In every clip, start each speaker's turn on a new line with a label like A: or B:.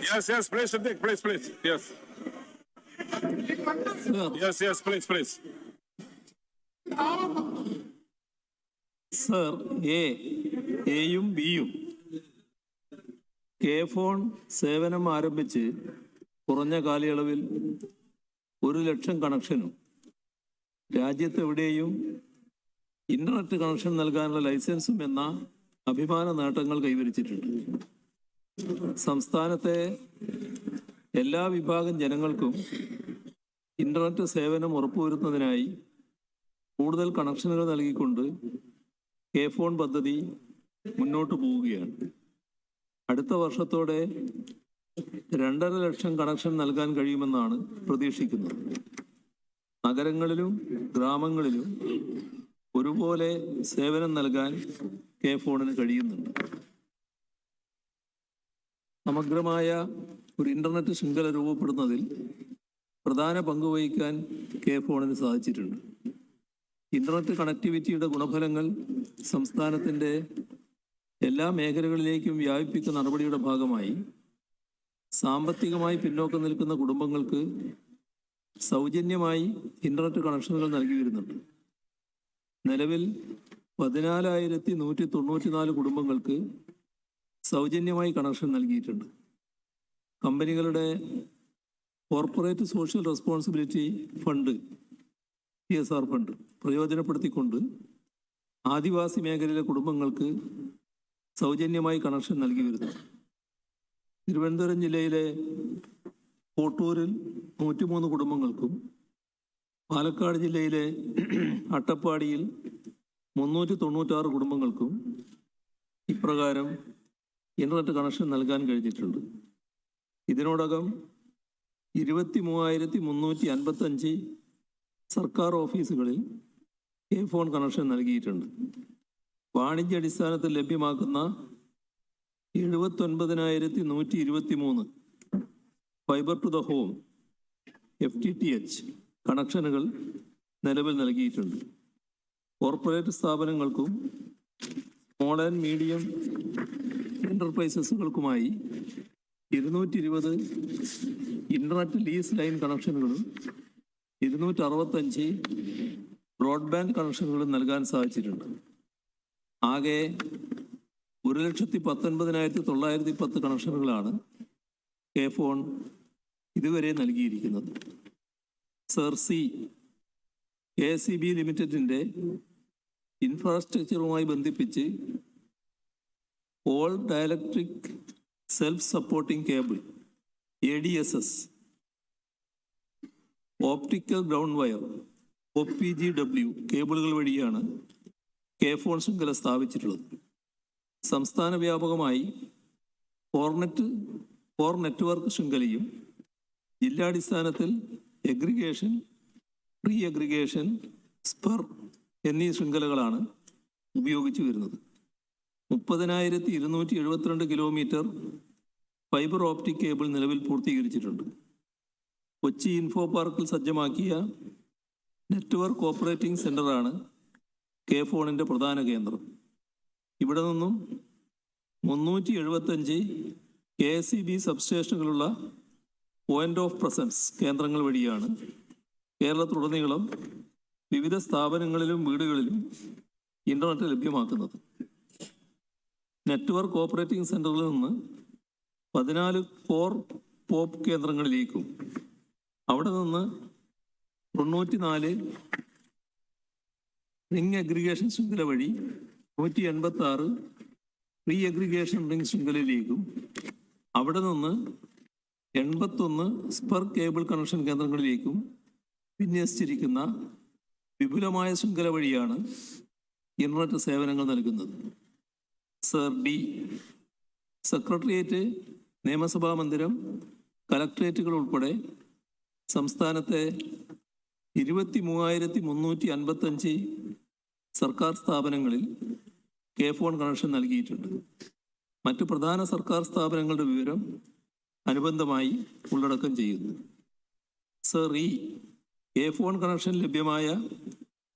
A: Yes, please, Siddiq, please. Yes. Yes, please.
B: Sir, എയും ബിയും K phone സേവനം ആരംഭിച്ച് കുറഞ്ഞ കാലയളവിൽ 1,00,000 കണക്ഷനും രാജ്യത്തെവിടെയും ഇന്റർനെറ്റ് കണക്ഷൻ നൽകാനുള്ള ലൈസൻസും എന്ന അഭിമാന നേട്ടങ്ങൾ കൈവരിച്ചിട്ടുണ്ട്. സംസ്ഥാനത്തെ എല്ലാ വിഭാഗം ജനങ്ങൾക്കും ഇന്റർനെറ്റ് സേവനം ഉറപ്പുവരുത്തുന്നതിനായി കൂടുതൽ കണക്ഷനുകൾ നൽകിക്കൊണ്ട് കെ ഫോൺ പദ്ധതി മുന്നോട്ട് പോവുകയാണ്. അടുത്ത വർഷത്തോടെ 2,50,000 കണക്ഷൻ നൽകാൻ കഴിയുമെന്നാണ് പ്രതീക്ഷിക്കുന്നത്. നഗരങ്ങളിലും ഗ്രാമങ്ങളിലും ഒരുപോലെ സേവനം നൽകാൻ കെ ഫോണിന് കഴിയുന്നുണ്ട്. സമഗ്രമായ ഒരു ഇന്റർനെറ്റ് ശൃംഖല രൂപപ്പെടുന്നതിൽ പ്രധാന പങ്ക് വഹിക്കാൻ കെ ഫോണിന് സാധിച്ചിട്ടുണ്ട്. ഇന്റർനെറ്റ് കണക്ടിവിറ്റിയുടെ ഗുണഫലങ്ങൾ സംസ്ഥാനത്തിൻ്റെ എല്ലാ മേഖലകളിലേക്കും വ്യാപിപ്പിക്കുന്ന നടപടിയുടെ ഭാഗമായി സാമ്പത്തികമായി പിന്നോക്കം നിൽക്കുന്ന കുടുംബങ്ങൾക്ക് സൗജന്യമായി ഇന്റർനെറ്റ് കണക്ഷനുകൾ നൽകി വരുന്നുണ്ട്. നിലവിൽ 14,194 കുടുംബങ്ങൾക്ക് സൗജന്യമായി കണക്ഷൻ നൽകിയിട്ടുണ്ട്. കമ്പനികളുടെ corporate social responsibility fund CSR fund പ്രയോജനപ്പെടുത്തിക്കൊണ്ട് ആദിവാസി മേഖലയിലെ കുടുംബങ്ങൾക്ക് സൗജന്യമായി കണക്ഷൻ നൽകി വരുന്നു. തിരുവനന്തപുരം ജില്ലയിലെ കോട്ടൂരിൽ 103 കുടുംബങ്ങൾക്കും പാലക്കാട് ജില്ലയിലെ അട്ടപ്പാടിയിൽ 396 കുടുംബങ്ങൾക്കും ഇപ്രകാരം ഇന്റർനെറ്റ് കണക്ഷൻ നൽകാൻ കഴിഞ്ഞിട്ടുണ്ട്. ഇതിനോടകം 23,355 സർക്കാർ ഓഫീസുകളിൽ കെ ഫോൺ കണക്ഷൻ നൽകിയിട്ടുണ്ട്. വാണിജ്യാടിസ്ഥാനത്തിൽ ലഭ്യമാക്കുന്ന 79,123 fibre to the home FTTH കണക്ഷനുകൾ നിലവിൽ നൽകിയിട്ടുണ്ട്. കോർപ്പറേറ്റ് സ്ഥാപനങ്ങൾക്കും സ്മോൾ ആൻഡ് മീഡിയം എന്റർപ്രൈസസുകൾക്കുമായി 220 ഇന്റർനെറ്റ് ലീസ് ലൈൻ കണക്ഷനുകളും 265 ബ്രോഡ്ബാൻഡ് കണക്ഷനുകളും നൽകാൻ സാധിച്ചിട്ടുണ്ട്. ആകെ 1,19,910 കണക്ഷനുകളാണ് കെ ഫോൺ ഇതുവരെ നൽകിയിരിക്കുന്നത്. സർ, KSEB ലിമിറ്റഡിൻ്റെ ഇൻഫ്രാസ്ട്രക്ചറുമായി ബന്ധിപ്പിച്ച് all dielectric self supporting cable ADSS, optical ground wire OPGW കേബിളുകൾ വഴിയാണ് കെ ഫോൺ ശൃംഖല സ്ഥാപിച്ചിട്ടുള്ളത്. സംസ്ഥാന വ്യാപകമായി ഫോർ നെറ്റ്വർക്ക് ശൃംഖലയും ജില്ലാടിസ്ഥാനത്തിൽ എഗ്രിഗേഷൻ, പ്രീ എഗ്രിഗേഷൻ, സ്പർ എന്നീ ശൃംഖലകളാണ് ഉപയോഗിച്ചു വരുന്നത്. 30,272 കിലോമീറ്റർ ഫൈബർ ഓപ്റ്റിക് കേബിൾ നിലവിൽ പൂർത്തീകരിച്ചിട്ടുണ്ട്. കൊച്ചി ഇൻഫോ പാർക്കിൽ സജ്ജമാക്കിയ നെറ്റ്വർക്ക് ഓപ്പറേറ്റിംഗ് സെൻ്ററാണ് കെ ഫോണിൻ്റെ പ്രധാന കേന്ദ്രം. ഇവിടെ നിന്നും 375 KSEB സബ്സ്റ്റേഷനുകളുള്ള പോയിന്റ് ഓഫ് പ്രസൻസ് കേന്ദ്രങ്ങൾ വഴിയാണ് കേരളത്തിലുടനീളം വിവിധ സ്ഥാപനങ്ങളിലും വീടുകളിലും ഇന്റർനെറ്റ് ലഭ്യമാക്കുന്നത്. നെറ്റ്വർക്ക് ഓപ്പറേറ്റിംഗ് സെന്ററിൽ നിന്ന് 14 കോർ പോപ്പ് കേന്ദ്രങ്ങളിലേക്കും അവിടെ നിന്ന് 94 റിംഗ് അഗ്രിഗേഷൻ ശൃംഖല വഴി 186 പ്രീ അഗ്രിഗേഷൻ റിംഗ് ശൃംഖലയിലേക്കും അവിടെ നിന്ന് 81 സ്പർ കേബിൾ കണക്ഷൻ കേന്ദ്രങ്ങളിലേക്കും വിന്യസിച്ചിരിക്കുന്ന വിപുലമായ ശൃംഖല വഴിയാണ് ഇന്റർനെറ്റ് സേവനങ്ങൾ നൽകുന്നത്. സർ, സെക്രട്ടേറിയറ്റ്, നിയമസഭാ മന്ദിരം, കലക്ട്രേറ്റുകൾ ഉൾപ്പെടെ സംസ്ഥാനത്തെ 23,355 സർക്കാർ സ്ഥാപനങ്ങളിൽ കെ ഫോൺ കണക്ഷൻ നൽകിയിട്ടുണ്ട്. മറ്റ് പ്രധാന സർക്കാർ സ്ഥാപനങ്ങളുടെ വിവരം അനുബന്ധമായി ഉള്ളടക്കം ചെയ്യുന്നു. സർ, കെ ഫോൺ കണക്ഷൻ ലഭ്യമായ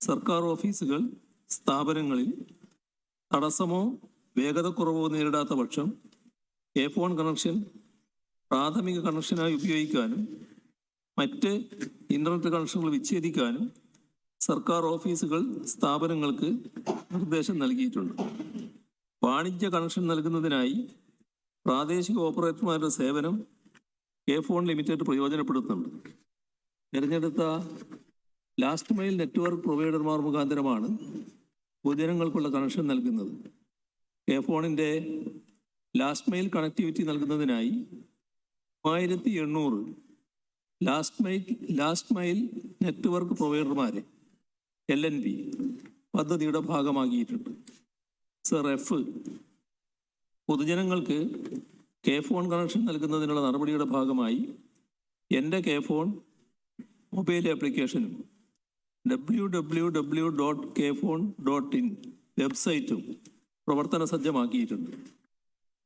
B: സർക്കാർ ഓഫീസുകൾ, സ്ഥാപനങ്ങളിൽ തടസ്സമോ വേഗതക്കുറവോ നേരിടാത്ത പക്ഷം കെ ഫോൺ കണക്ഷൻ പ്രാഥമിക കണക്ഷനായി ഉപയോഗിക്കാനും മറ്റ് ഇന്റർനെറ്റ് കണക്ഷനുകൾ വിച്ഛേദിക്കാനും സർക്കാർ ഓഫീസുകൾ സ്ഥാപനങ്ങൾക്ക് നിർദ്ദേശം നൽകിയിട്ടുണ്ട്. വാണിജ്യ കണക്ഷൻ നൽകുന്നതിനായി പ്രാദേശിക ഓപ്പറേറ്റർമാരുടെ സേവനം കെ ഫോൺ ലിമിറ്റഡ് പ്രയോജനപ്പെടുത്തുന്നുണ്ട്. തിരഞ്ഞെടുത്ത ലാസ്റ്റ് മൈൽ നെറ്റ്വർക്ക് പ്രൊവൈഡർമാർ മുഖാന്തരമാണ് പൊതുജനങ്ങൾക്കുള്ള കണക്ഷൻ നൽകുന്നത്. കെ ഫോണിൻ്റെ ലാസ്റ്റ് മൈൽ കണക്ടിവിറ്റി നൽകുന്നതിനായി 3800 ലാസ്റ്റ് മൈൽ നെറ്റ്വർക്ക് പ്രൊവൈഡർമാരെ LNP പദ്ധതിയുടെ ഭാഗമാക്കിയിട്ടുണ്ട്. സർ എഫ് പൊതുജനങ്ങൾക്ക് കെ ഫോൺ കണക്ഷൻ നൽകുന്നതിനുള്ള നടപടിയുടെ ഭാഗമായി എൻ്റെ കെ ഫോൺ മൊബൈൽ ആപ്ലിക്കേഷനും www.kphone.in വെബ്സൈറ്റും പ്രവർത്തന സജ്ജമാക്കിയിട്ടുണ്ട്.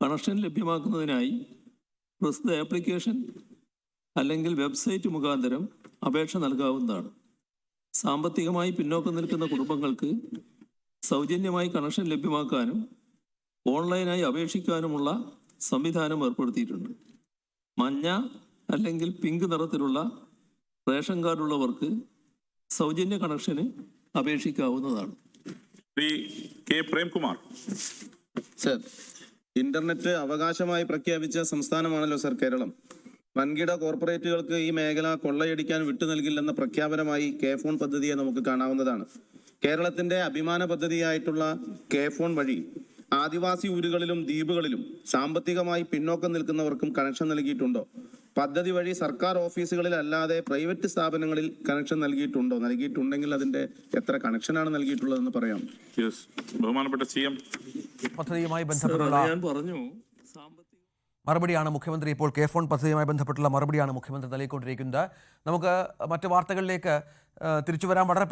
B: കണക്ഷൻ ലഭ്യമാക്കുന്നതിനായി പ്രസ്തുത ആപ്ലിക്കേഷൻ അല്ലെങ്കിൽ വെബ്സൈറ്റ് മുഖാന്തരം അപേക്ഷ നൽകാവുന്നതാണ്. സാമ്പത്തികമായി പിന്നോക്കം നിൽക്കുന്ന കുടുംബങ്ങൾക്ക് സൗജന്യമായി കണക്ഷൻ ലഭ്യമാക്കാനും ഓൺലൈനായി അപേക്ഷിക്കാനുമുള്ള സംവിധാനം ഏർപ്പെടുത്തിയിട്ടുണ്ട്. മഞ്ഞ അല്ലെങ്കിൽ പിങ്ക് നിറത്തിലുള്ള റേഷൻ കാർഡുള്ളവർക്ക് സൗജന്യ കണക്ഷന് അപേക്ഷിക്കാവുന്നതാണ്.
A: Shri K Premkumar.
C: Sir, internet അവകാശമായി പ്രഖ്യാപിച്ച സംസ്ഥാനമാണല്ലോ സർ കേരളം. വൻകിട കോർപ്പറേറ്റുകൾക്ക് ഈ മേഖല കൊള്ളയടിക്കാൻ വിട്ടു നൽകില്ലെന്ന പ്രഖ്യാപനമായി കെ ഫോൺ പദ്ധതിയെ നമുക്ക് കാണാവുന്നതാണ്. കേരളത്തിന്റെ അഭിമാന പദ്ധതിയായിട്ടുള്ള കെ ഫോൺ വഴി ആദിവാസി ഊരുകളിലും ദ്വീപുകളിലും സാമ്പത്തികമായി പിന്നോക്കം നിൽക്കുന്നവർക്കും കണക്ഷൻ നൽകിയിട്ടുണ്ടോ? പദ്ധതി വഴി സർക്കാർ ഓഫീസുകളിൽ അല്ലാതെ പ്രൈവറ്റ് സ്ഥാപനങ്ങളിൽ കണക്ഷൻ നൽകിയിട്ടുണ്ടോ? നൽകിയിട്ടുണ്ടെങ്കിൽ അതിന്റെ എത്ര കണക്ഷനാണ് നൽകിയിട്ടുള്ളതെന്ന് പറയാം.
A: ബഹുമാനപ്പെട്ട CM.
D: പദ്ധതിയുമായി ബന്ധപ്പെട്ടുള്ള
B: ഞാൻ പറഞ്ഞു
D: മറുപടിയാണ് മുഖ്യമന്ത്രി ഇപ്പോൾ കെ ഫോൺ പദ്ധതിയുമായി ബന്ധപ്പെട്ടുള്ള മറുപടിയാണ് മുഖ്യമന്ത്രി നൽകിക്കൊണ്ടിരിക്കുന്നത്. നമുക്ക് മറ്റു വാർത്തകളിലേക്ക് തിരിച്ചു വരാൻ വളരെ